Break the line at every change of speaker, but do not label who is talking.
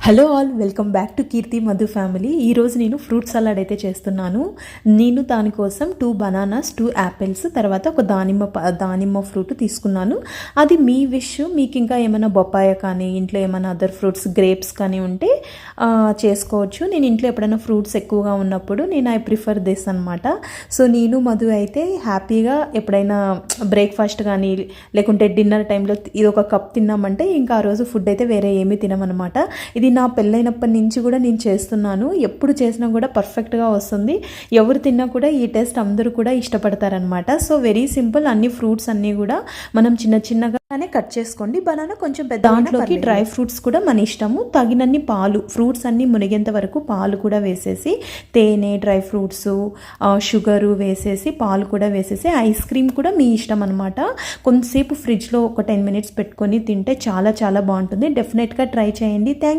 Hello all, welcome back to Keerthi Madhu family. ఈరోజు నేను fruit salad అయితే చేస్తున్నాను. నేను దానికోసం 2 బనానాస్, 2 యాపిల్స్, తర్వాత ఒక దానిమ్మ ఫ్రూట్ తీసుకున్నాను. అది మీ విష్. మీకు ఇంకా ఏమైనా బొప్పాయ కానీ ఇంట్లో ఏమైనా అదర్ ఫ్రూట్స్, గ్రేప్స్ కానీ ఉంటే చేసుకోవచ్చు. నేను ఇంట్లో ఎప్పుడైనా ఫ్రూట్స్ ఎక్కువగా ఉన్నప్పుడు ఐ ప్రిఫర్ దిస్ అనమాట. సో నేను మధు అయితే హ్యాపీగా ఎప్పుడైనా బ్రేక్ఫాస్ట్ కానీ లేకుంటే డిన్నర్ టైంలో ఇది ఒక కప్ తిన్నామంటే ఇంకా ఆ రోజు ఫుడ్ అయితే వేరే ఏమీ తినమన్నమాట. ఇది నా పెళ్ళైనప్పటి నుంచి కూడా నేను చేస్తున్నాను. ఎప్పుడు చేసినా కూడా పర్ఫెక్ట్గా వస్తుంది. ఎవరు తిన్నా కూడా ఈ టేస్ట్ అందరూ కూడా ఇష్టపడతారనమాట. So very simple. అన్ని ఫ్రూట్స్ అన్నీ కూడా మనం చిన్నగానే కట్ చేసుకోండి. బనానా కొంచెం పెద్ద. దాంట్లోకి డ్రై ఫ్రూట్స్ కూడా మన ఇష్టము. తగినన్ని పాలు, ఫ్రూట్స్ అన్నీ మునిగేంత వరకు పాలు కూడా వేసేసి, తేనె, డ్రై ఫ్రూట్స్, షుగరు వేసేసి, పాలు కూడా వేసేసి, ఐస్ క్రీమ్ కూడా మీ ఇష్టం అనమాట. కొంతసేపు ఫ్రిడ్జ్లో ఒక 10 minutes పెట్టుకొని తింటే చాలా చాలా బాగుంటుంది. డెఫినెట్గా ట్రై చేయండి. థ్యాంక్